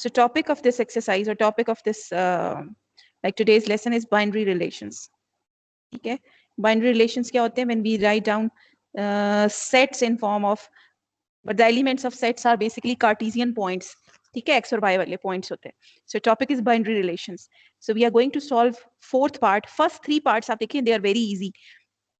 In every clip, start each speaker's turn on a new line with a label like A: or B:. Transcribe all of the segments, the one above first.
A: So topic of this exercise or topic of this like today's lesson is binary relations. Okay, binary relations क्या होते हैं? When we write down sets in form of, but the elements of sets are basically Cartesian points. ठीक है, x और y वाले points होते हैं. So topic is binary relations. So we are going to solve fourth part. First three parts आप देखिए, they are very easy.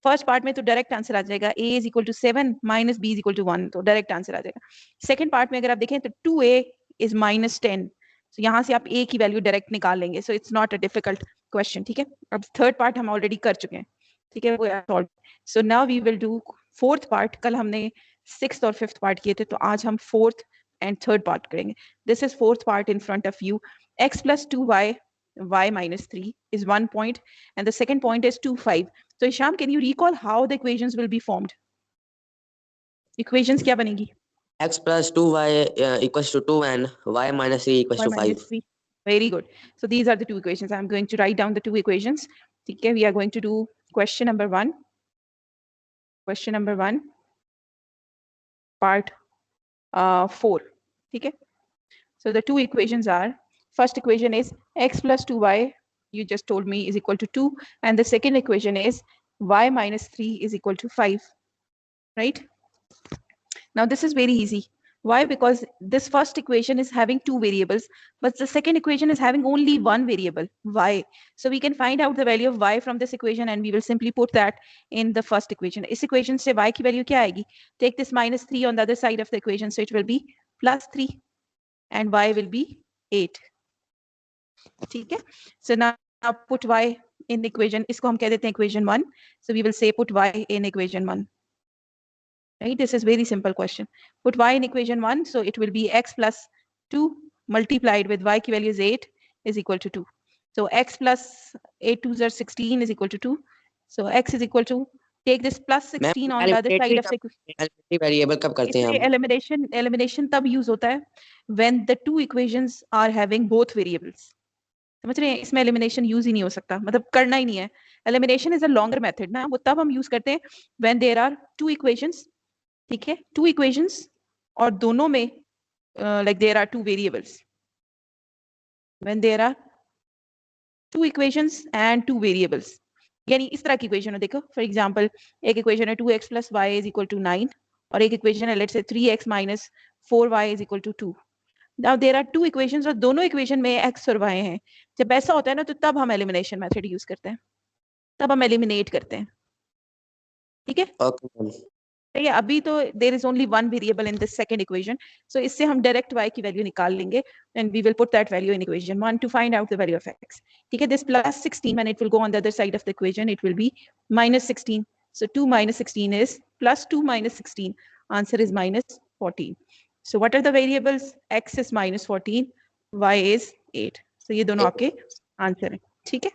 A: First part में तो डायरेक्ट आंसर आ जाएगा, a is equal to 7 minus b is equal to 1, तो direct answer आ जाएगा. Second part में अगर आप देखें तो 2a इज माइनस 10, तो यहाँ से आप a की वैल्यू डायरेक्ट निकाल लेंगे. So it's not a difficult question. ठीक है, अब थर्ड पार्ट हम ऑलरेडी कर चुके हैं. ठीक है, वो solve. So now we will do fourth part. कल हमने सिक्स्थ और फिफ्थ पार्ट किए थे, तो आज हम फोर्थ एंड थर्ड पार्ट करेंगे. This is fourth part in front of you. x plus 2y, y minus 3 is 1 point, and the second point is 2, 5. So Isham, can you recall how the equations will be formed? Equations क्या बनेगी?
B: x plus 2y equals to 2 and y minus 3 equals to 5.
A: 3. Very good. So these are the two equations. I'm going to write down the two equations. Okay, we are going to do question number 1. Question number 1, part 4. Okay. So the two equations are, first equation is x plus 2y, you just told me, is equal to 2, and the second equation is y minus 3 is equal to 5, right? Now this is very easy. Why? Because this first equation is having two variables, but the second equation is having only one variable, y. So we can find out the value of y from this equation, and we will simply put that in the first equation. इस equation से y की value क्या आएगी? Take this minus 3 on the other side of the equation, so it will be plus 3, and y will be 8. ठीक है, so now put y in equation, इसको हम कह देते हैं equation 1. So we will say put y in equation 1. Right, this is very simple question. Put y in equation 1, so it will be x plus 2 multiplied with y की value is 8 is equal to 2. So x plus 8 2s are 16 is equal to 2. So x is equal to, take this plus 16 on the other side of the
B: variable कब करते हैं हम?
A: Elimination तब use होता है when the two equations are having both variables. समझ रहे हैं, इसमें elimination use ही नहीं हो सकता, मतलब करना ही नहीं है. Elimination is a longer method ना, वो तब हम use करते हैं when there are two equations. ठीक है, two equations और दोनों में like there are two variables. When there are two equations and two variables, यानी इस तरह की इक्वेशन है. देखो फॉर एग्जांपल एक इक्वेशन है 2x plus y is equal to 9, और एक इक्वेशन है let's say 3x minus 4y is equal to 2. Now there are two equations और दोनों इक्वेशन में x और y हैं. जब ऐसा होता है ना, तो तब हम एलिमिनेशन मेथड यूज करते हैं, तब हम एलिमिनेट करते हैं. ठीक है, okay. अभी तो there is only one variable in this second equation, so इससे हम direct y की value निकाल लेंगे, and we will put that value in equation 1 to find out the value of x. ठीक है, this plus 16, when it will go on the other side of the equation, it will be minus 16. So 2 minus 16 is plus 2 minus 16. Answer is minus 14. So what are the variables? X is minus 14, y is 8. So ये दोनों आपके answer हैं. ठीक है,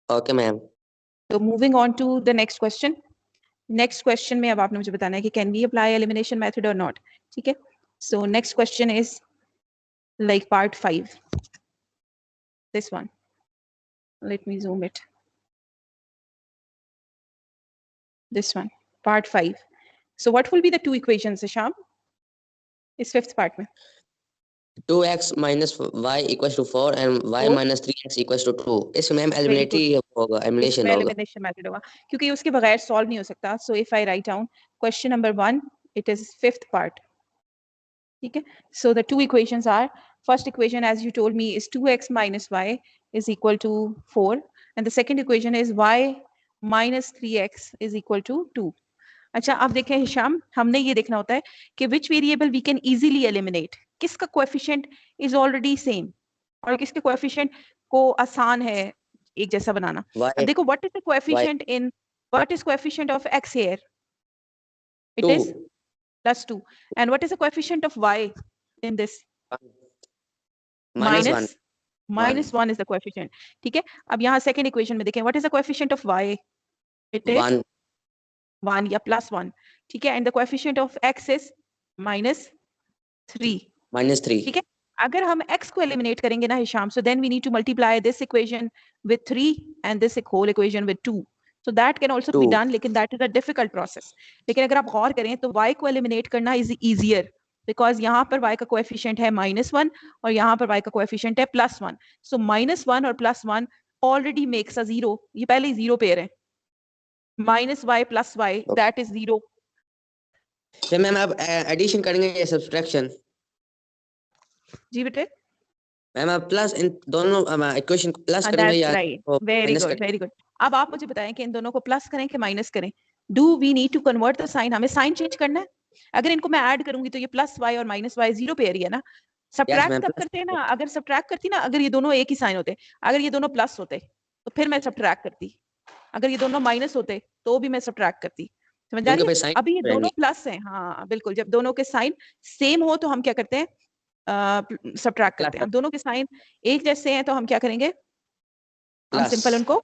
B: okay ma'am.
A: So moving on to the next question. Next question में अब आपने मुझे बताना है कि can we apply elimination method or not. ठीक है, so next question is like part 5. This one, let me zoom it. This one, part 5. So what will be the two equations, Isham, इस fifth part में?
B: 2x minus y equals to 4 and y minus 3x equals to 2. इसमें ma'am elimination
A: method होगा, क्योंकि उसके बगैर solve नहीं हो सकता. So if I write down question number 1, it is fifth part. ठीक है, so the two equations are, first equation as you told me is 2x minus y is equal to 4, and the second equation is y minus 3x is equal to 2. अच्छा, अब देखें Hisham, हमने ये देखना होता है कि which variable we can easily eliminate, किसका coefficient is already same और किसके coefficient को आसान है एक जैसा बनाना. अब देखो what is the coefficient in, what is coefficient of x here? It is plus 2. And what is the coefficient of y in this? Minus 1 is the coefficient. ठीक है, अब यहाँ second equation में देखें, what is the coefficient of y? It is 1 या plus 1. ठीक है, and the coefficient of x is minus 3. ठीक है, अगर हम x को eliminate करेंगे ना Hisham, so then we need to multiply this equation with 3 and this whole equation with 2. So that can also be done, लेकिन that is a difficult process. लेकिन अगर आप गौर करें तो y को eliminate करना is easier. बिकॉज यहाँ पर y का कोएफिशिएंट है -1 और यहाँ पर y का कोएफिशिएंट है +1. सो -1 और +1 ऑलरेडी मेक्स अ 0. ये पहले ही 0 पेयर है. -y + y that is 0.
B: फिर मैम आप एडिशन करेंगे या सब्सट्रैक्शन?
A: जी बेटे.
B: मैम आप प्लस इन दोनों इक्वेशन को प्लस करेंगे
A: दैट्स
B: या
A: राइट. वेरी
B: माइनस
A: गुड,
B: करेंगे?
A: Very good. अब आप मुझे बताएं कि इन दोनों को प्लस करें कि माइनस करें. Do we need to convert the sign? हमें साइन चेंज करना है. अगर इनको मैं ऐड करूंगी तो ये +y और -y 0 पेयर ही है ना.
B: यस
A: सब्ट्रैक्ट
B: मैम,
A: तब करते हैं ना, अगर सब्ट्रैक्ट करती ना, अगर ये दोनों एक ही साइन होते, अगर ये दोनों प्लस होते तो फिर मैं सब्ट्रैक्ट करती. अगर ये दोनों माइनस होते तो भी मैं सब्ट्रैक्ट करती. समझ आ रही
B: उनके पे
A: है?
B: साइन
A: अभी ये दोनों
B: रहेंगे।
A: प्लस हैं. हाँ बिल्कुल. जब दोनों के साइन सेम हो तो हम क्या करते हैं? सब्ट्रैक्ट करते हैं. अब दोनों के साइन एक जैसे हैं तो हम क्या करेंगे? हम
B: प्लस
A: सिंपल उनको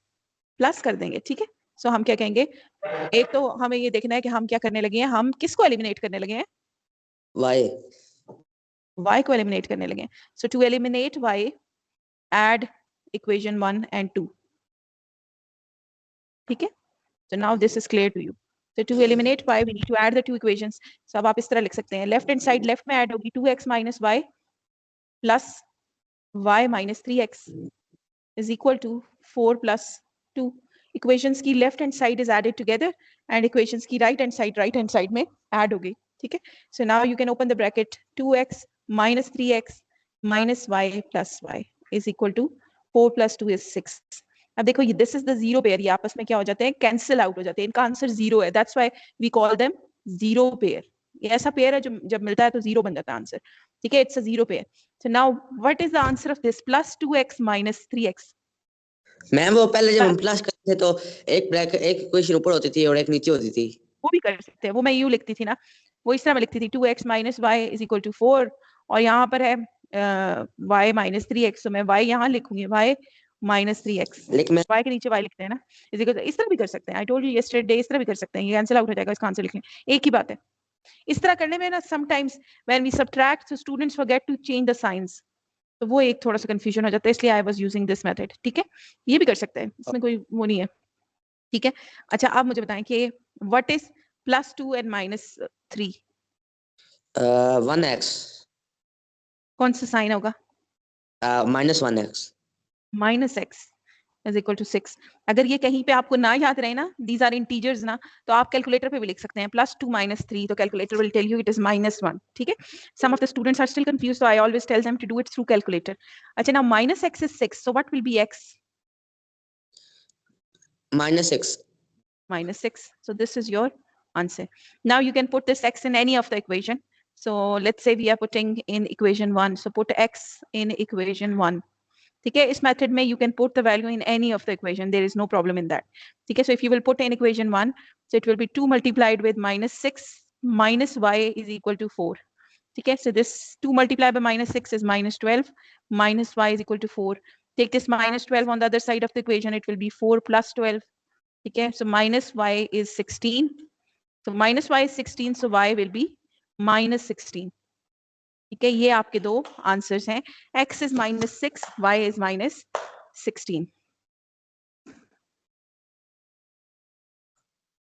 A: प्लस कर देंगे. ठीक है. सो हम क्या कहेंगे? एक तो हमें ये देखना है कि हम क्या करने लगे हैं. हम किसको एलिमिनेट करने लगे हैं?
B: वाई।
A: y को एलिमिनेट करने लगे हैं. So to eliminate y, add equation 1 and 2. ठीक है. So now this is clear to you. So to eliminate y, we need to add the two equations. So अब आप इस तरह लिख सकते हैं. लेफ्ट हैंड साइड लेफ्ट में ऐड होगी 2x minus y plus y minus 3x is equal to 4 plus 2. Equations की left hand side is added together and equations की राइट हैंड साइड में ऐड होगी. ठीक है. So now you can open the bracket. 2x minus 3x minus y plus y is equal to 4 plus 2 is 6. अब देखो ये this is the zero pair. ये आपस में क्या हो जाते हैं? कैंसिल आउट हो जाते हैं. इनका आंसर 0 है. That's why we call them zero pair. ये ऐसा पेयर है जो जब मिलता है तो 0 बन जाता है आंसर. ठीक है. It's a zero pair. So now what is the answer of this? Plus 2x minus 3x.
B: Ma'am वो पहले जब हम प्लस करते थे तो एक ब्रैकेट एक इक्वेशन ऊपर होती थी और एक नीचे होती थी.
A: वो भी कर सकते हैं. वो मैं यूं लिखती थी ना, वो इस तरह मैं लिखती थी 2x minus y is equal to 4 और यहाँ पर है y minus 3x. तो मैं y यहाँ लिखूंगी y minus 3x.
B: लेकिन मैं
A: y के नीचे y लिखते हैं ना. इस तरह भी कर सकते हैं. आई टोल्ड यू यस्टरडे, इस तरह भी कर सकते हैं. ये कैंसिल आउट हो जाएगा. इसका आंसर लिख लें. एक ही बात है. इस तरह करने में ना sometimes when we subtract students forget to change the signs. तो वो एक थोड़ा सा कंफ्यूजन हो जाता है. इसलिए I was using this method. ठीक है. ये भी कर सकते हैं. इसमें कोई वो नहीं है. ठीक है. अच्छा आप मुझे बताएं कि व्हाट इज +2 and -3?
B: 1x
A: कौन सा साइन होगा?
B: -1x.
A: -x is equal to 6. अगर ये कहीं पे आपको ना याद रहे ना, these are integers ना, तो आप कैलकुलेटर पे भी लिख सकते हैं +2 -3. तो calculator will tell you it is -1. ठीक है. Some of the students are still confused, so I always tell them to do it through calculator. अच्छा now -x is 6. So what will be x?
B: -6.
A: -6. So this is your answer. Now you can put this x in any of the equation. So let's say we are putting in equation 1. So put x in equation 1. ठीक है. इस method में you can put the value in any of the equation. There is no problem in that. ठीक है. So if you will put in equation 1, so it will be 2 multiplied with -6 minus y is equal to 4. ठीक है. So this 2 multiplied by -6 is -12 minus y is equal to 4. Take this -12 on the other side of the equation. It will be 4 plus 12. ठीक है. So minus y is 16. So minus y is 16. So y will be -16. ठीक है. ये आपके दो answers हैं. x is -6, y is -16.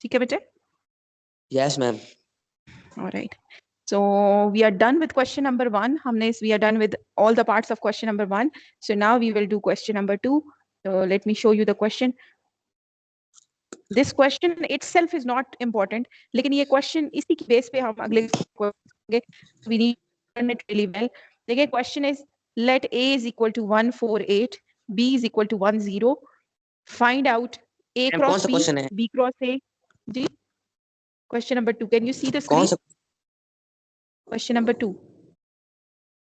A: ठीक है बेटे.
B: Yes ma'am.
A: All right. So we are done with question number 1. We are done with all the parts of question number 1. So now we will do question number 2. So let me show you the question. This question itself is not important, लेकिन ये question इसी की base पे हम अगले we need to learn it really well. देखिए question is let a is equal to 148, b is equal to 10. Find out a
B: ma'am कौन
A: cross
B: सा
A: b,
B: क्वेश्चन है?
A: b cross a. जी. Question number 2. Can you see the
B: कौन
A: screen?
B: सा?
A: Question number 2.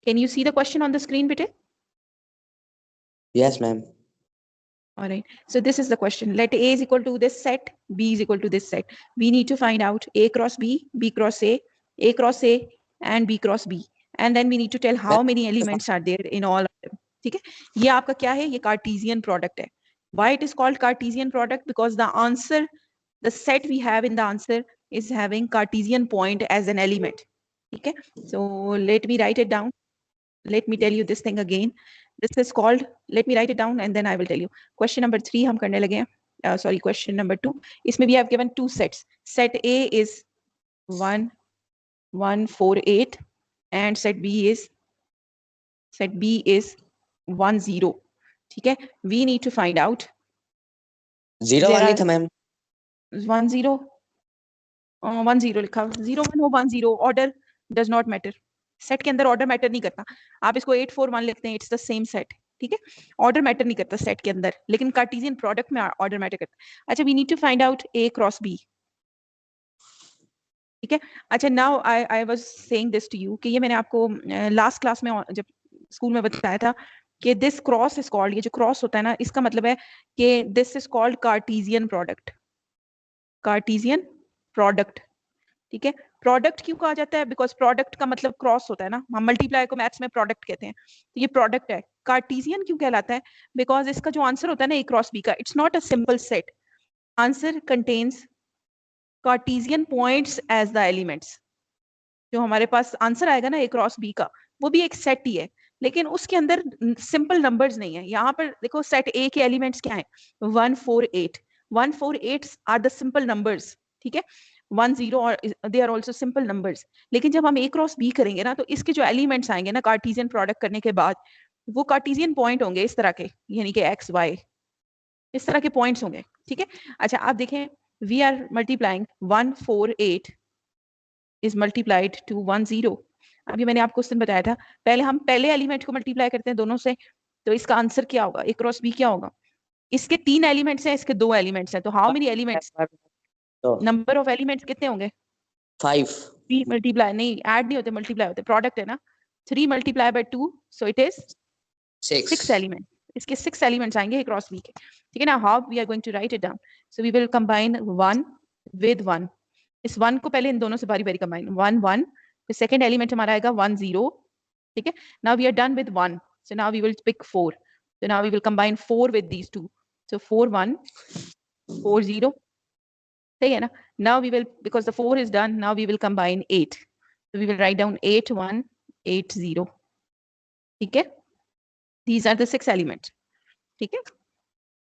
A: Can you see the question on the screen, bete?
B: Yes ma'am.
A: All right. So this is the question. Let a is equal to this set, b is equal to this set. We need to find out a cross b, b cross a cross a, and b cross b. And then we need to tell how many elements are there in all of them. ठीक है. ये आपका क्या है? ये Cartesian product है. Why it is called Cartesian product? Because the answer, the set we have in the answer is having Cartesian point as an element. ठीक है. So let me write it down. Let me tell you this thing again. This is called, let me write it down and then I will tell you. Question number 3 हम करने लगे हैं. Sorry, question number 2. इसमें we have given two sets. Set A is 1, 1, 4, 8. and set B is 1 0. ठीक है, we need to find out
B: 0
A: there
B: 1 he
A: are
B: था ma'am.
A: 1 0 1 0 लिखा, 0 1 हो 1 0, order does not matter. Set के अंदर ऑर्डर मैटर नहीं करता. आप इसको 8 4 1 लिखते हैं, इट्स द सेम सेट. ठीक है, ऑर्डर मैटर नहीं करता सेट के अंदर, लेकिन कार्टेशियन प्रोडक्ट में ऑर्डर मैटर करता है. अच्छा, we need to find out A cross B. ठीक है. अच्छा, now I was saying this to you कि ये मैंने आपको लास्ट क्लास में जब स्कूल में बताया था कि दिस क्रॉस इज कॉल्ड, ये जो क्रॉस होता है ना, इसका मतलब है कि this is called Cartesian product. Cartesian product. ठीक है, प्रोडक्ट क्यों कहा जाता है? बिकॉज प्रोडक्ट का मतलब क्रॉस होता है ना, हम मल्टीप्लाई को मैथ्स में प्रोडक्ट कहते हैं, तो ये प्रोडक्ट है. कार्टेशियन क्यों कहलाता है? बिकॉज इसका जो आंसर होता है ना A क्रॉस B का, it's not a simple set. Answer contains Cartesian points as the elements. जो हमारे पास आंसर आएगा ना A क्रॉस B का, वो भी एक सेट ही है, लेकिन उसके अंदर सिंपल नंबर्स नहीं है. यहाँ पर देखो, सेट A के एलिमेंट्स क्या है? 1 4 8. 1 4 8 आर द सिंपल नंबर्स. ठीक है, 1 0 और they are also simple numbers. लेकिन जब हम A क्रॉस B करेंगे ना, तो इसके जो एलिमेंट्स आएंगे ना कार्टेशियन प्रोडक्ट करने के बाद, वो कार्टेशियन पॉइंट होंगे इस तरह के, यानी कि x y, इस तरह के पॉइंट्स होंगे. ठीक है. अच्छा, आप देखें, we are multiplying 1 4 8 is multiplied to 1 0. अभी मैंने आपको उस दिन बताया था, पहले हम पहले एलिमेंट को मल्टीप्लाई करते हैं दोनों से, तो इसका आंसर क्या होगा? A क्रॉस B क्या होगा? इसके 3 एलिमेंट्स हैं, इसके 2 एलिमेंट्स हैं, तो हाउ मेनी एलिमेंट्स?
B: तो
A: नंबर ऑफ एलिमेंट्स कितने होंगे?
B: 5
A: 3 मल्टीप्लाई नहीं, ऐड नहीं होते, मल्टीप्लाई होते, प्रोडक्ट है ना. 3 multiply by 2, so it is 6
B: 6
A: element. इसके 6 एलिमेंट्स आएंगे A क्रॉस B के. ठीक है ना. How we are going to write it down? So we will combine 1 with 1. इस 1 को पहले इन दोनों से बारी बारी कंबाइन, 1 1, फिर सेकंड एलिमेंट हमारा आएगा 1 0. ठीक है, now we are done with 1, so now we will pick 4. So now we will combine 4 with these two, so 4 1 4 0. सही है ना. Now we will, because the 4 is done, now we will combine 8. So we will write down 8 1 8 0. ठीक है, these are the 6 elements. ठीक है.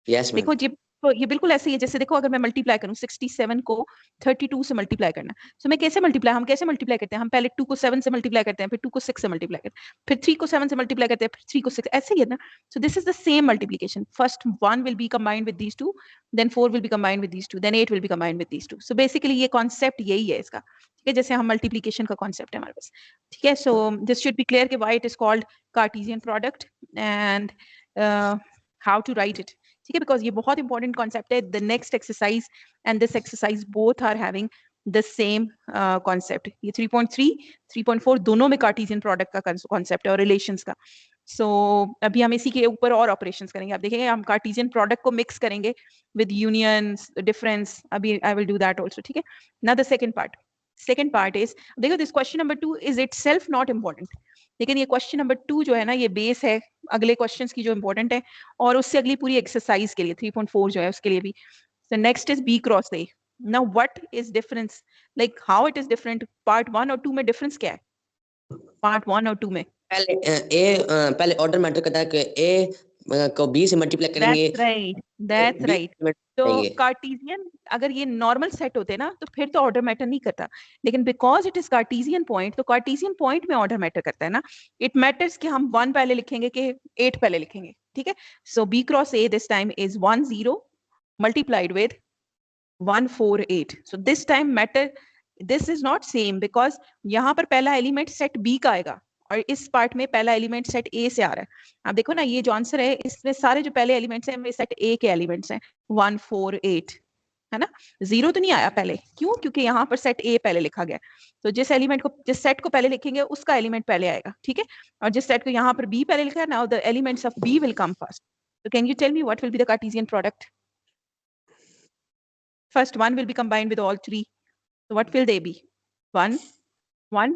B: Yes ma'am.
A: देखो ये बिल्कुल ऐसे ही है जैसे, देखो अगर मैं मल्टीप्लाई करूं 67 को 32 से मल्टीप्लाई करना, सो मैं कैसे मल्टीप्लाई, हम कैसे मल्टीप्लाई करते हैं? हम पहले 2 को 7 से मल्टीप्लाई करते हैं, फिर 2 को 6 से मल्टीप्लाई करते हैं, फिर 3 को 7 से मल्टीप्लाई करते हैं, फिर 3 को 6, ऐसे ही है ना. So this is the same multiplication. First 1 will be combined with these two, then 4 will be combined with these two, then 8 will be combined with these two. So basically ये कॉन्सेप्ट यही है इसका. ठीक है, जैसे हम मल्टीप्लिकेशन का concept है हमारे पास. ठीक है, so this should be clear कि why it is called Cartesian product and how to write it. ठीक है, बिकॉज ये बहुत इंपॉर्टेंट कॉन्सेप्ट है. The next exercise and this exercise both are having the same concept. ये 3.3 3.4 दोनों में Cartesian product का कॉन्सेप्ट है और रिलेशंस का. सो अभी हम इसी के ऊपर और ऑपरेशंस करेंगे. आप देखेंगे हम कार्टेशियन प्रोडक्ट को मिक्स करेंगे विद यूनियंस, डिफरेंस. अभी I will do that also. ठीक है, now the second part is, देखो this question number 2 is itself not important, लेकिन ये क्वेश्चन नंबर 2 जो है ना, ये बेस है अगले क्वेश्चंस की जो इंपॉर्टेंट है, और उससे अगली पूरी एक्सरसाइज के लिए 3.4 जो है उसके लिए भी. So next is B cross A. Now what is difference, like how it is different? Part 1 और 2 में डिफरेंस क्या है? पार्ट 1 और 2 में
B: पहले ऑर्डर मैटर करता है कि ए को बी से मल्टीप्लाई करेंगे.
A: That's
B: B
A: right. तो कार्टेशियन अगर ये नॉर्मल सेट होते ना, तो फिर तो ऑर्डर मैटर नहीं करता, लेकिन because it is Cartesian point, तो कार्टेशियन पॉइंट में ऑर्डर मैटर करता है ना. इट मैटर्स कि हम 1 पहले लिखेंगे कि 8 पहले लिखेंगे. ठीक है, सो B cross A this time is 1 0 multiplied with 1 4 8. So this time matter, this is not same, because यहाँ पर पहला एलिमेंट सेट B का आएगा और इस पार्ट में पहला एलिमेंट सेट A से आ रहा है. आप देखो ना, ये जो आंसर है इसमें सारे जो पहले एलिमेंट्स हैं वे सेट A के एलिमेंट्स हैं, 1 4 8, है ना. 0 तो नहीं आया पहले, क्यों? क्योंकि यहाँ पर सेट A पहले लिखा गया. तो जिस एलिमेंट को, जिस सेट को पहले लिखेंगे उसका एलिमेंट पहले आएगा. ठीक है, और जिस सेट को यहाँ पर B पहले लिखा है, now the elements of B will come first. So can you tell me what will be the Cartesian product? First 1 will be combined with all 3. So what will they be? 1 1,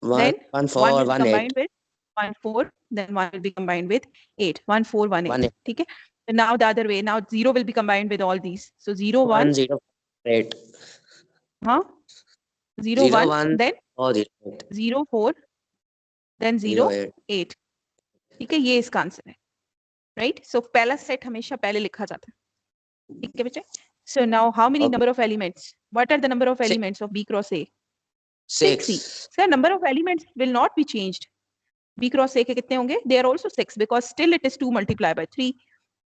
A: then
B: 1
A: 1
B: 4
A: will be
B: 1 8.
A: combined with 1 4, then 1 will be combined with 8. 1 4 1 8. ठीक है, so now the other way, now 0 will be combined with all these, so 0 1
B: 0 8.
A: हाँ 0 1, then
B: और 0
A: 0 4, then 0
B: 8.
A: 8. ठीक है, ये इसका answer है. Right, सो पहला सेट हमेशा पहले लिखा जाता है. ठीक है बच्चे. So now how many
B: Okay.
A: number of elements? What are the number of
B: Six.
A: elements of B cross A? 6e. Sir, number of elements will not be changed. b cross a के कितने होंगे? They are also 6 because still it is 2 multiplied by 3,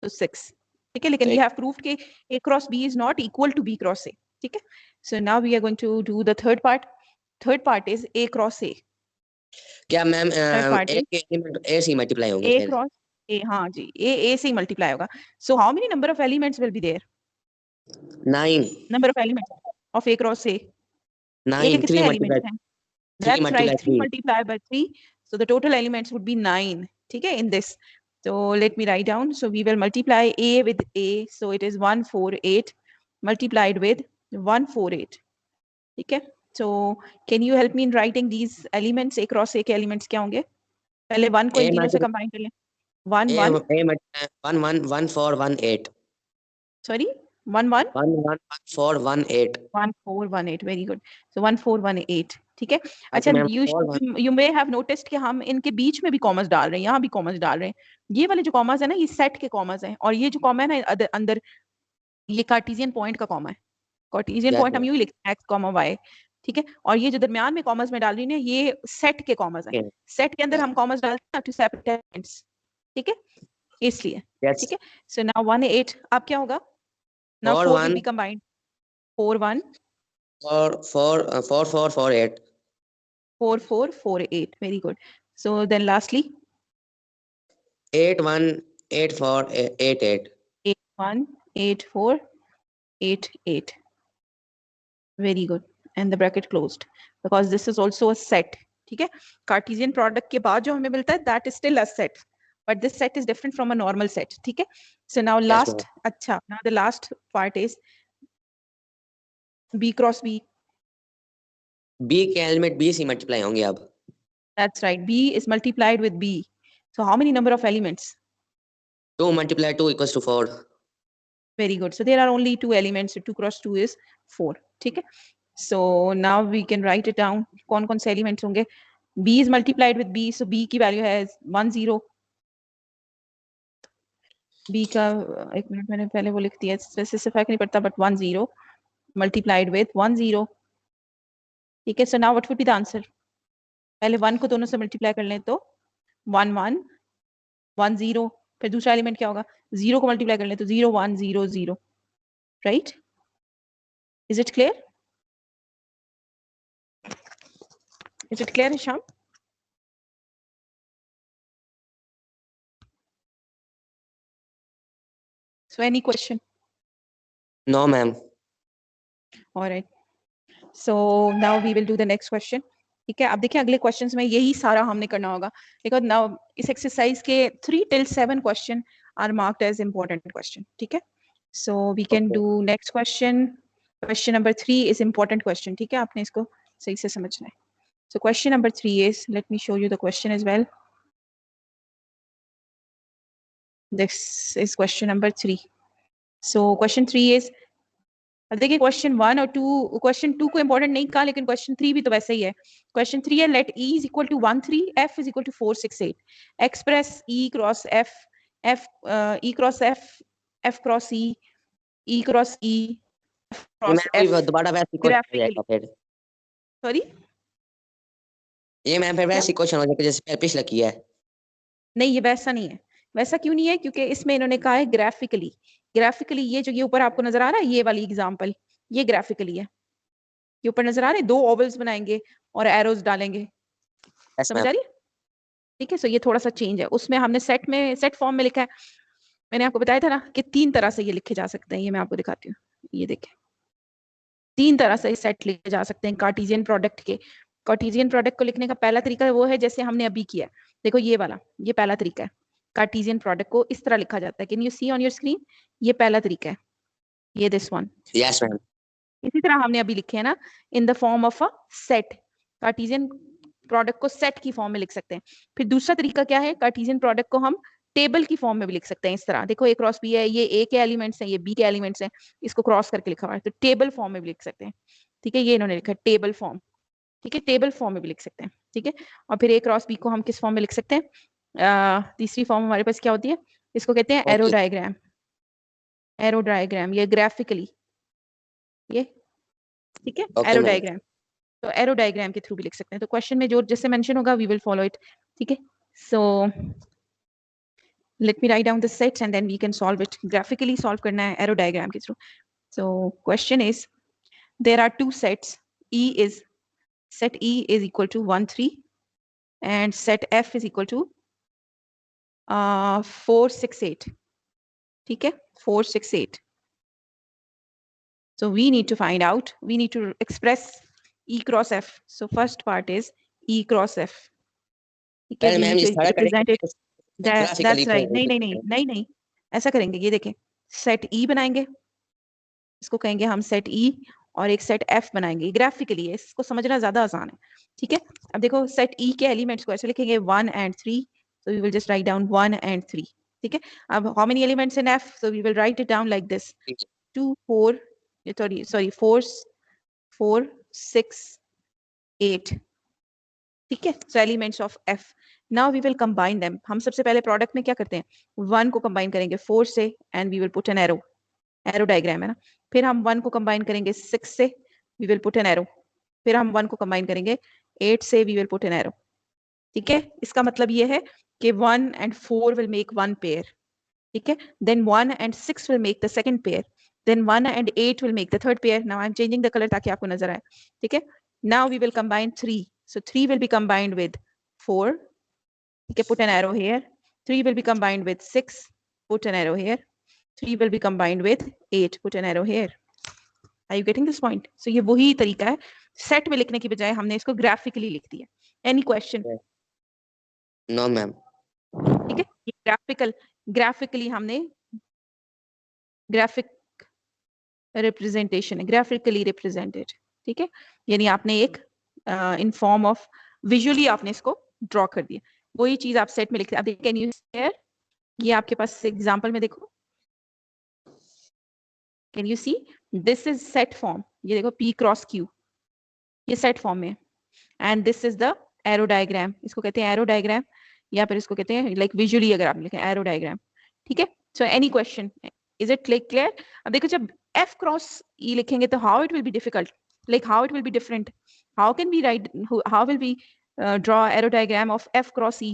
A: so 6. ठीक है, लेकिन we have proved कि a cross b is not equal to b cross a. ठीक है, so now we are going to do the third part. Third part is a cross a.
B: क्या ma'am
A: a
B: के element a से multiply होंगे
A: a
B: फिर?
A: cross a, हाँ जी, a से ही multiply होगा. So how many number of elements will be there?
B: 9.
A: Number of elements of a cross a.
B: 9.
A: a के
B: 3
A: कितने
B: multiplied
A: elements हैं?
B: 3
A: That's right,
B: multiplied
A: 3
B: 3.
A: multiplied by 3. So the total elements would be 9. ठीक है, in this. So let me write down. So we will multiply a with a. So it is 148 multiplied with 148. ठीक है. So can you help me in writing these elements? a cross a के elements क्या होंगे? पहले 1 को इन तीनों से combine कर लें. 1 1.
B: 1 1 1 4 1 8.
A: Sorry, 1 1.
B: 1 1 4 1 8.
A: 1 4 1 8. Very good. So 1 4 1 8. ठीक है. अच्छा,
B: ma'am
A: you may have noticed कि हम इनके बीच में भी कॉमर्स डाल रहे हैं, यहाँ भी कॉमर्स डाल रहे हैं. ये वाले जो कॉमर्स है ना, ये सेट के कॉमर्स हैं, और ये जो कॉमा है ना अंदर, ये कार्टेशियन पॉइंट का कॉमा है. कार्टेशियन पॉइंट हम यूं लिखते हैं x, y. ठीक है, और ये जो दरमियान में कॉमर्स में डाल रही है, ये सेट के कॉमर्स हैं. सेट के अंदर हम कॉमर्स डालते हैं टू सेपरेट एलिमेंट्स. ठीक है, इसलिए. ठीक है. सो नाउ 1 8 अब क्या होगा? Now 4 will be combined. 4 1
B: 4 4 4 4 4 8.
A: 4 4 4 8. Very good. So then lastly
B: 8 1 8 4 8 8.
A: 8 1 8 4 8 8. Very good. And the bracket closed because this is also a set. ठीक है, कार्टेशियन प्रोडक्ट के बाद जो हमें मिलता है that is still a set, but this set is different from a normal set. ठीक है. So now last, अच्छा, now the last part is b cross b.
B: b के एलिमेंट b से मल्टीप्लाई होंगे अब.
A: That's right, b is multiplied with b. So how many number of elements?
B: 2 multiplied 2 equals to 4.
A: Very good. So there are only 2 elements. So 2 cross 2 is 4. ठीक है. So now we can write it down. कौन कौन से elements होंगे? b is multiplied with b. So b की value है 1 0. b का एक मिनट, मैंने पहले वो लिख दिया, स्पेसिफाई नहीं पड़ता, but 1 0 multiplied with 1 0. ठीक है. So now what would be the answer? पहले 1 को दोनों से मल्टीप्लाई कर लें तो 1 1 1 0. फिर दूसरा एलिमेंट क्या होगा? 0 को मल्टीप्लाई कर लें तो 0 1 0 0. Right? Is it clear? Is it clear, Hisham? So any question?
B: No, ma'am.
A: All right. So now we will do the next question. ठीक है, अब देखिए अगले क्वेश्चंस में यही सारा हमने करना होगा. देखो नाउ इस एक्सरसाइज के 3 till 7 question are marked as important question. ठीक है. So we can do next question. Question number 3 is important question. ठीक है, आपने इसको सही से समझना है. So question number 3 is, let me show you the question as well. This is question number 3. So question 3 is, अब देखिए क्वेश्चन 1 और 2, क्वेश्चन 2 को इंपॉर्टेंट नहीं कहा, लेकिन क्वेश्चन 3 भी तो वैसे ही है. क्वेश्चन 3 है, late e is equal to 1 3, f is equal to 4 6 8. Express e cross f, e cross f, f cross e, e cross e, f cross f.
B: दोबारा वैसे क्वेश्चन हो जाएगा फिर.
A: सॉरी,
B: ये मैम फिर वैसे क्वेश्चन हो जाएगा जैसे पिछला किया है.
A: नहीं, ये वैसा नहीं है. वैसा क्यों नहीं है? क्योंकि इसमें इन्होंने कहा है ग्राफिकली. ग्राफिकली ये जो ये ऊपर आपको नजर आ रहा है, ये वाली एग्जांपल, ये ग्राफिकली है. ये ऊपर नजर आ रहे हैं, 2 ओवल्स बनाएंगे और एरोज डालेंगे. समझ आ रही है? ठीक है. सो ये थोड़ा सा चेंज है. उसमें हमने सेट फॉर्म में लिखा है. मैंने आपको बताया था ना कि 3 तरह से ये लिखे जा सकते हैं. ये मैं आपको दिखाती हूँ. ये देखें, 3 तरह से सेट लिखे जा सकते हैं कार्टेशियन प्रोडक्ट के. कार्टेशियन प्रोडक्ट को लिखने का पहला तरीका वो है जैसे हमने अभी किया. देखो ये वाला, ये पहला तरीका है. कार्टेशियन प्रोडक्ट को इस तरह लिखा जाता है. Can you see on your screen? ये पहला तरीका है, ये दिस वन.
B: Yes ma'am.
A: इसी तरह हमने अभी लिखे है ना, in the form of a set. Cartesian product को सेट की फॉर्म में लिख सकते हैं. फिर दूसरा तरीका क्या है? कार्टेशियन प्रोडक्ट को हम टेबल की फॉर्म में भी लिख सकते हैं. इस तरह देखो, ए क्रॉस बी है, ये ए के एलिमेंट्स हैं, ये बी के एलिमेंट्स हैं, इसको क्रॉस करके लिखा हुआ है, तो टेबल फॉर्म में भी लिख सकते हैं. ठीक है, ये इन्होंने लिखा है टेबल फॉर्म. ठीक है, टेबल फॉर्म में भी लिख सकते हैं. ठीक है, और फिर ए क्रॉस बी को हम किस फॉर्म में लिख सकते हैं? तीसरी फॉर्म हमारे पास क्या होती है? इसको कहते हैं एरो डायग्राम. एरो डायग्राम, ये ग्राफिकली, ये ठीक है, एरो डायग्राम. तो एरो डायग्राम के थ्रू भी लिख सकते हैं। तो क्वेश्चन में जो जैसे मेंशन होगा वी विल फॉलो इट, ठीक है। सो let me write down the sets and then we can solve it graphically. solve करना है arrow diagram के through. So question is there are two sets. Set E is equal to 1 3 and set F is equal to 4 6 8. ठीक है, 4 6 8. So we need to find out, we need to express E cross F. So first part is E cross F. ठीक है,
B: पहले
A: we
B: ma'am
A: need
B: ये
A: to
B: सारा
A: represent it.
B: Graphically
A: That's right. नहीं नहीं नहीं नहीं नहीं, ऐसा करेंगे, ये देखें, सेट E बनाएंगे, इसको कहेंगे हम सेट E, और एक सेट F बनाएंगे। ग्राफिकली इसको समझना ज्यादा आसान है, ठीक है। अब देखो सेट E के एलिमेंट्स को ऐसे लिखेंगे 1 and 3, so we will just write down 1 and 3, ठीक है। अब how many elements in F, so we will write it down like this, 2 4 sorry 4 4 6 8, ठीक है। So elements of F, now we will combine them. हम सबसे पहले product में क्या करते हैं, 1 को कंबाइन करेंगे 4 से and we will put an arrow, arrow diagram है ना। फिर हम 1 को कंबाइन करेंगे 6 से, we will put an arrow. फिर हम 1 को कंबाइन करेंगे 8 से, we will put an arrow, ठीक है। इसका मतलब ये है कि 1 and 4 will make one pair, ठीक है। Then 1 and 6 will make the second pair. Then 1 and 8 will make the third pair. Now I'm changing the color ताकि आपको नजर आए, ठीक है। Now we will combine 3. So 3 will be combined with 4. ठीक है, put an arrow here. 3 will be combined with 6. Put an arrow here. 3 will be combined with 8. Put an arrow here. Are you getting this point? So ये वही तरीका है, set में लिखने की बजाय हमने इसको ग्राफिकली लिख दिया। Any question?
B: No ma'am.
A: ठीक है, ये ग्राफिकली हमने ग्राफिक रिप्रेजेंटेशन है, ग्राफिकली रिप्रेजेंटेड, ठीक है। यानी आपने एक इन फॉर्म ऑफ विजुअली आपने इसको ड्रॉ कर दिया। वही चीज आप सेट में लिखते हैं। कैन यू शेयर, ये आपके पास एग्जांपल में देखो, can you see, this is set form, ये देखो P क्रॉस Q, ये सेट फॉर्म में, and this is the arrow diagram, इसको कहते हैं एरो डायग्राम, या फिर इसको कहते हैं लाइक विजुअली अगर आप लिखें एरो डायग्राम, ठीक है। So any question, is it clear? अब देखो जब F क्रॉस E लिखेंगे तो how it will be difficult, like how it will be different, how can we write, how will we draw arrow diagram of F cross E?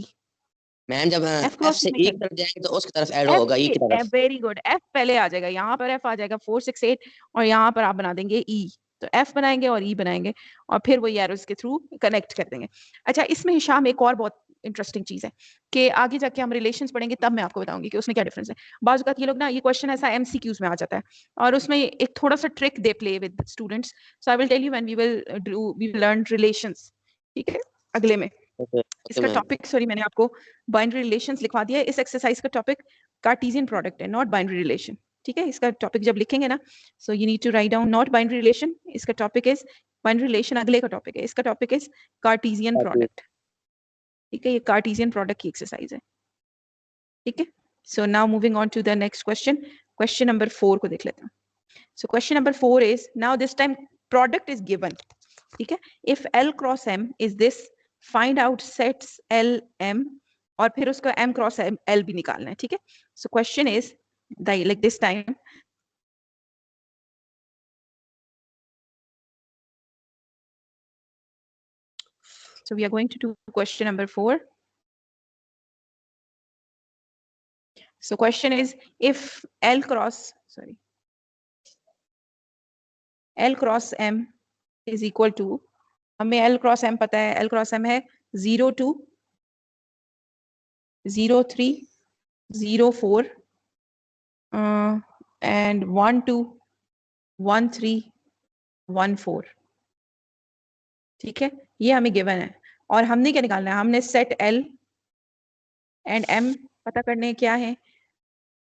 B: Ma'am जब
A: F
B: F
A: cross
B: से
A: E में
B: E
A: क्या,
B: की तरफ जाएंगे तो उसकी तरफ एरो होगा, E की तरफ।
A: वेरी गुड, F पहले आ जाएगा, यहाँ पर F आ जाएगा 4 6 8, और यहाँ पर आप बना देंगे E, तो F बनाएंगे और E बनाएंगे, और फिर वही एरोस के थ्रू कनेक्ट कर देंगे। अच्छा, इसमें हिशाम एक और बहुत इंटरेस्टिंग चीज है कि आगे जाके हम रिलेशंस पढ़ेंगे तब मैं आपको बताऊंगी कि उसमें क्या डिफरेंस है। बाज़ औक़ात ये लोग ना, ये क्वेश्चन ऐसा एमसीक्यूज में आ जाता है और उसमें एक थोड़ा सा trick they play with students, so I will tell you when we will learn relations, ठीक है, अगले में। इसका टॉपिक, सॉरी मैंने आपको बाइनरी रिलेशंस लिखवा दिया है। इस एक्सरसाइज का टॉपिक कार्टेशियन प्रोडक्ट है, नॉट बाइनरी रिलेशन, ठीक है। इसका टॉपिक जब लिखेंगे ना, so you need to write down not binary relation, इसका टॉपिक इज बाइनरी रिलेशन, अगले का टॉपिक है, इसका टॉपिक इज कार्टेशियन प्रोडक्ट, ठीक है। ये कार्टेशियन प्रोडक्ट की एक्सरसाइज है, ठीक है। So now moving on to the next question, question number 4 को देख लेते हैं। So question number 4 is, now this time product is given, ठीक है। If L cross M is this, find out sets L M, और फिर उसका M cross L भी निकालना है, ठीक है। So question is like this time, so we are going to do question number 4. So question is, if L cross M is equal to, हमें L cross M पता है, L cross M है 0 2 0 3 0 4 and 1 2 1 3 1 4, ठीक है। ये हमें given है और हमने क्या निकालना है, हमने सेट L एंड M पता करने क्या है,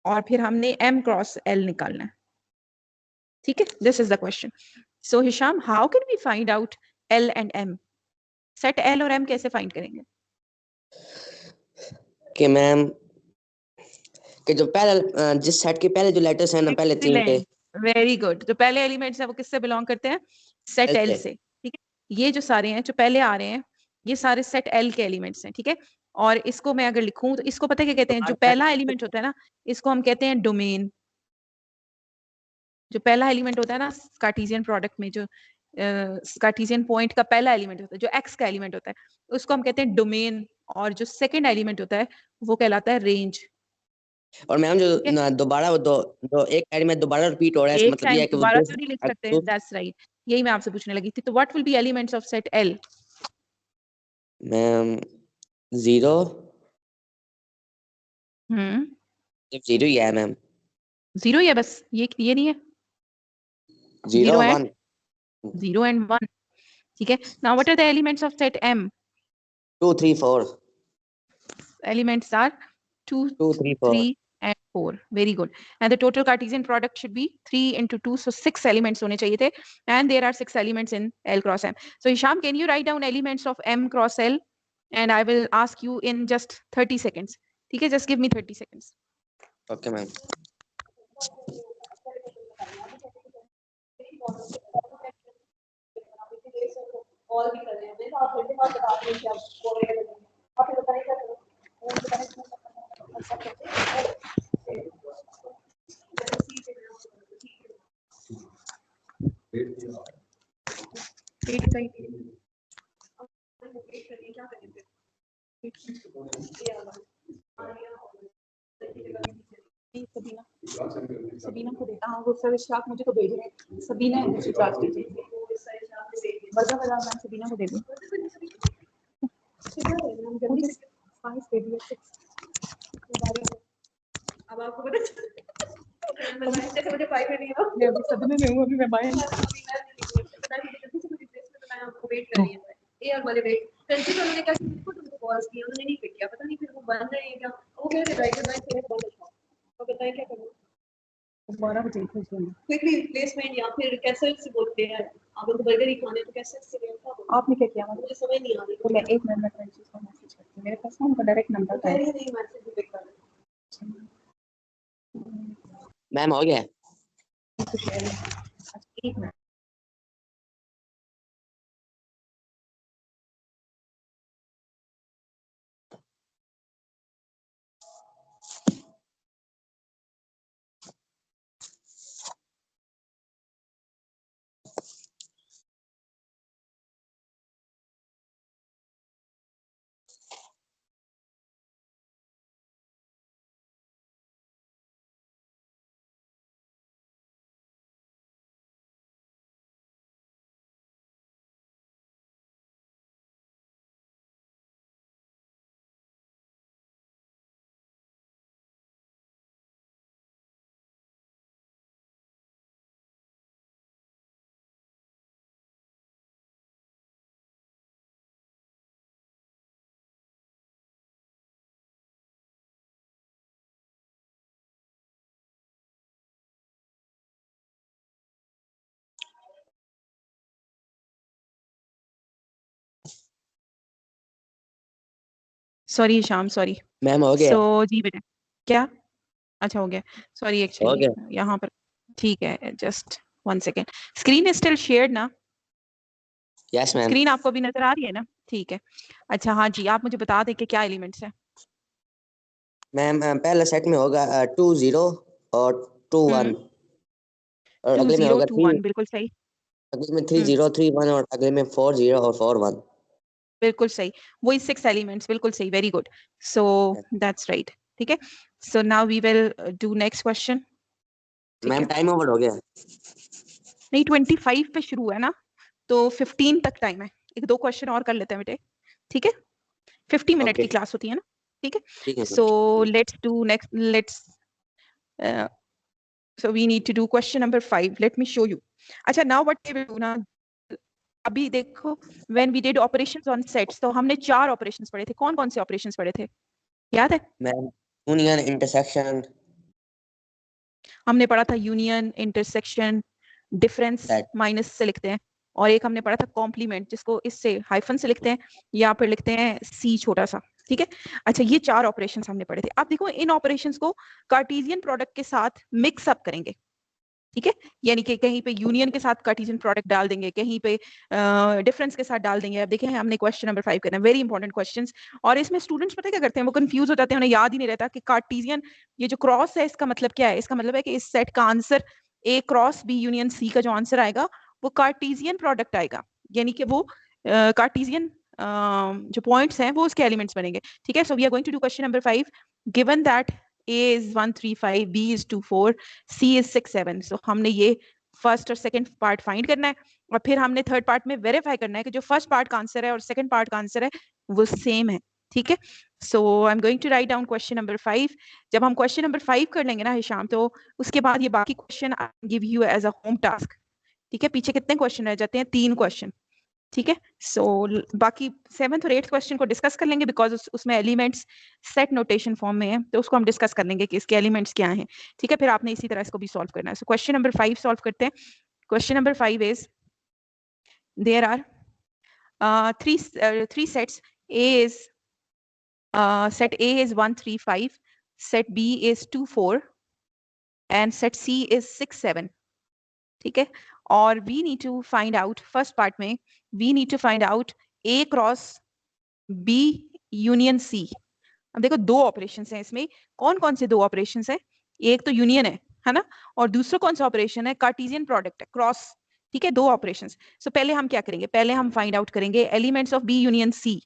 A: और फिर हमने M क्रॉस L निकालना है, ठीक है। This is the question. So Hisham, how can we find out L and M? Set L और M कैसे फाइंड करेंगे?
B: कि मैम कि जो पहले जिस सेट के पहले जो लेटर्स हैं ना, पहले 3 के,
A: वेरी गुड, जो पहले एलिमेंट्स है वो किससे बिलोंग करते हैं, सेट L से, ठीक है। ये जो सारे हैं जो पहले आ रहे हैं, ये सारे सेट L के एलिमेंट्स हैं, ठीक है। और इसको मैं अगर लिखूं तो इसको पता है क्या कहते हैं, जो पहला एलिमेंट होता है ना, इसको हम कहते हैं डोमेन। जो पहला एलिमेंट होता है ना कार्टेशियन प्रोडक्ट में, जो कार्टेशियन पॉइंट का पहला एलिमेंट होता है, जो एक्स का एलिमेंट होता है, उसको हम कहते हैं डोमेन, और जो सेकंड एलिमेंट होता है वो कहलाता है रेंज।
B: और मैम जो दोबारा वो दो एक एलिमेंट दोबारा रिपीट हो रहा है, इसका
A: एक
B: मतलब ये
A: टाइम
B: है कि वो
A: दोबारा तो नहीं लिख सकते, दैट्स राइट, यही मैं आपसे पूछने लगी थी। तो what will be elements of set L?
B: Ma'am 0, सिर्फ 0 ही है मैम।
A: 0 ही है बस, ये नहीं है
B: 0
A: 0
B: 1
A: and 1, ठीक है। Now what are the elements of set M?
B: 2 3 4
A: Elements are 2,
B: 2 3 4
A: 3 and 4. Very good. And the total Cartesian product should be 3 into 2, so 6 elements होने चाहिए थे, and there are 6 elements in L cross M. So Hisham, can you write down elements of M cross L? And I will ask you in just 30 seconds. ठीक है, just give me 30 seconds.
B: Okay ma'am.
A: Sabina को देता हूँ, वो sir Ishraq मुझे तो भेज रहे हैं। सबीना दूसरी क्लास टीचर, मैं सबीना को दे दूँ। अब आपको पता चला मुझे 5 नहीं है, मैं अभी सदमे में हूँ, अभी मैं बाहर मैं आपको वेट कर रही हूँ। ये और वाले वेट प्रिंसिपल ने कहा कि तुमको कॉल किया, उन्होंने नहीं पिक किया, पता नहीं फिर वो बंद है क्या, वो कह रहे राइटर बैंक से बंद है, तो बताएं क्या करूँ? 12 बजे क्विकली रिप्लेसमेंट या फिर कैसे से बोलते हैं आप उनको बर्गर ही खाने, तो कैसे से गया आपने क्या किया? मुझे समझ नहीं आ रही, तो मैं 1 मिनट में फ्रेंड्स को मैसेज करती हूँ, मेरे पास ना उनका डायरेक्ट नंबर है, नहीं मैसेज भी पिक कर रहे।
B: मैम हो गया।
A: एक मिनट। सॉरी शाम, सॉरी।
B: मैम हो गया।
A: सो जी बेटा, क्या? अच्छा हो गया, सॉरी
B: हो
A: एक्चुअली
B: गया।
A: यहाँ पर, ठीक है, just 1 second. Screen is still shared ना?
B: Yes ma'am.
A: स्क्रीन आपको भी नजर आ रही है ना? ठीक है। अच्छा हाँ जी, आप मुझे बता दें कि क्या एलिमेंट्स हैं।
B: मैम पहले सेट में होगा 2 0 और 2 1, और
A: 2
B: अगले में
A: 0
B: होगा
A: 2 1, बिल्कुल सही।
B: अगले में 3 0 3 1, और अगले में 4 0 और 4 1।
A: बिल्कुल सही, वही 6 एलिमेंट्स, बिल्कुल सही, very good. So that's right, ठीक है। So now we will do next question.
B: Ma'am time over हो गया।
A: नहीं, 25 पे शुरू है ना, तो 15 तक टाइम है, एक दो क्वेश्चन और कर लेते हैं बेटे, ठीक है। 50 मिनट
B: ओके
A: की क्लास होती है ना, ठीक है।
B: ठीक है
A: so let's do next, let's so we need to do question number 5. Let me show you. अच्छा, now what we will do ना, अभी देखो, when we did operations on sets, तो हमने 4 operations पढ़े थे। कौन कौन से operations पढ़े थे, याद है?
B: मैम यूनियन, इंटरसेक्शन,
A: हमने पढ़ा था union, intersection, difference
B: set.
A: Minus से लिखते हैं, और एक हमने पढ़ा था कॉम्प्लीमेंट, जिसको इससे हाइफन से लिखते हैं या फिर लिखते हैं सी छोटा सा, ठीक है। अच्छा, ये 4 ऑपरेशंस हमने पढ़े थे। आप देखो, इन ऑपरेशंस को कार्टेशियन प्रोडक्ट के साथ मिक्स अप करेंगे, ठीक है। यानी कि कहीं पे यूनियन के साथ कार्टेशियन प्रोडक्ट डाल देंगे, कहीं पे डिफरेंस के साथ डाल देंगे। अब देखें, हमने क्वेश्चन नंबर 5 करना है, वेरी इंपॉर्टेंट क्वेश्चंस। और इसमें स्टूडेंट्स पता है क्या करते हैं, वो कंफ्यूज हो जाते हैं, उन्हें याद ही नहीं रहता कि कार्टेशियन, ये जो क्रॉस है, इसका मतलब क्या है। इसका मतलब है कि इस सेट का answer A cross B union C का जो आंसर आएगा, वो कार्टेशियन प्रोडक्ट आएगा, यानी कि वो कार्टेशियन जो पॉइंट्स हैं वो उसके एलिमेंट्स बनेंगे, ठीक है। So we are going to do question number 5 given that A is 1 3 5, B is 2 4, C is 6 7। सो हमने ये फर्स्ट और सेकंड पार्ट फाइंड करना है और फिर हमने थर्ड पार्ट में वेरीफाई करना है कि जो फर्स्ट पार्ट का आंसर है और सेकंड पार्ट का आंसर है वो सेम है, ठीक है। So I am going to write down question number 5। जब हम क्वेश्चन नंबर 5 कर लेंगे ना हिशाम, तो उसके बाद ये बाकी question I give you as a home task, ठीक है। पीछे कितने क्वेश्चन रह जाते हैं? 3 क्वेश्चन, ठीक है। सो बाकी 7th और 8th क्वेश्चन को डिस्कस कर लेंगे बिकॉज उसमें एलिमेंट्स सेट नोटेशन फॉर्म में है, तो उसको हम डिस्कस कर लेंगे कि इसके एलिमेंट्स क्या हैं, ठीक है। फिर आपने इसी तरह इसको भी सॉल्व करना है। सो क्वेश्चन नंबर 5 सॉल्व करते हैं। Question number 5 is there are three sets. Set A is 1 3 5, set B is 2 4 and set C is 6 7, ठीक है। और we need to find out, first part में we need to find out A cross B union C। अब देखो दो operations हैं इसमें, कौन कौन से दो ऑपरेशंस हैं? एक तो यूनियन है ना, और दूसरा कौन सा ऑपरेशन है? कार्टेशियन प्रोडक्ट है, क्रॉस, ठीक है। दो ऑपरेशंस। सो पहले हम क्या करेंगे? पहले हम फाइंड आउट करेंगे elements of B union C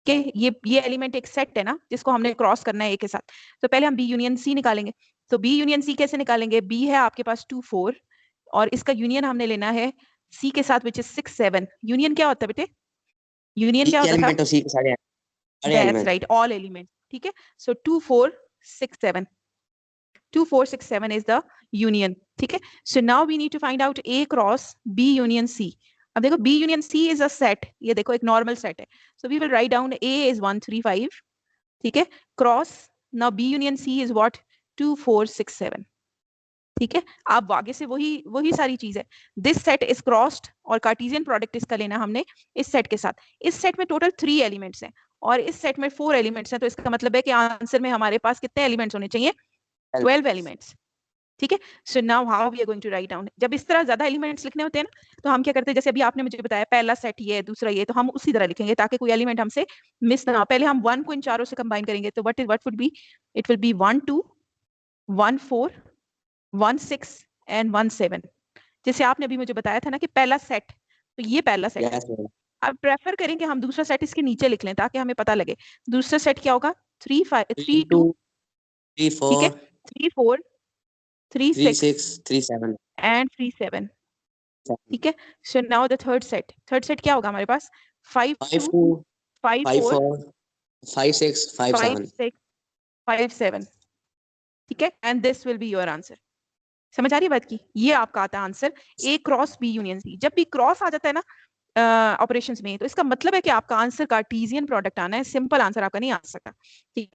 A: के। ये एलिमेंट एक सेट है ना जिसको हमने क्रॉस करना है A के साथ, तो पहले हम B यूनियन C निकालेंगे। तो B यूनियन C कैसे निकालेंगे? B है आपके पास 2 4 और इसका यूनियन हमने लेना है C के साथ विच इज 6 7। यूनियन क्या होता है बेटे? यूनियन क्या होता था?
B: एलिमेंट ऑफ सी के सारे
A: that's
B: element.
A: Right, all element, ठीक है। सो 2 4 6 7, 2 4 6 7 is the union, ठीक है। So now we need to find out A cross B union C। अब देखो B union C is a set, ये देखो एक normal set है। So we will write down A is 1 3 5, ठीक है, cross now B union C is what? 2 4 6 7, ठीक है। अब आगे से वही सारी चीज है। दिस सेट इज क्रॉस्ड और कार्टेशियन प्रोडक्ट इसका लेना हमने इस सेट के साथ। इस सेट में टोटल 3 एलिमेंट्स हैं और इस सेट में 4 एलिमेंट्स हैं, तो इसका मतलब है कि आंसर में हमारे पास कितने एलिमेंट्स होने चाहिए? 12 एलिमेंट्स, ठीक है। So now how we are going to write down. जब इस तरह ज्यादा एलिमेंट्स लिखने होते हैं ना, तो हम क्या करते हैं, जैसे अभी आपने मुझे बताया पहला सेट ये है, दूसरा ये, तो हम उसी तरह लिखेंगे ताकि कोई एलिमेंट हमसे मिस ना हो। पहले हम 1 को इन चारों से कंबाइन करेंगे, तो what would be? It will be 1 2 1 4 1 6 and 1 7। जैसे आपने अभी मुझे बताया था ना कि पहला सेट, तो ये पहला सेट है। अब प्रेफर करें कि हम दूसरा सेट इसके नीचे लिख लें ताकि हमें पता लगे। दूसरा सेट क्या होगा? 3 5 3 2
B: 3
A: ठीक है,
B: 4
A: 3 4 3
B: 3
A: 6
B: 6 3 7
A: एंड 3 7, ठीक है। So now the third set क्या होगा हमारे पास? 5 2 5 4
B: 5 6 5
A: 5
B: 7।
A: 6 5 7, ठीक है। And this will be your answer. समझ आ रही है बात की? ये आपका आता है answer A cross B union C। जब भी क्रॉस आ जाता है ना ऑपरेशंस में, तो इसका मतलब है कि आपका आंसर कार्टेशियन प्रोडक्ट आना है, सिंपल आंसर आपका नहीं आ सकता, ठीक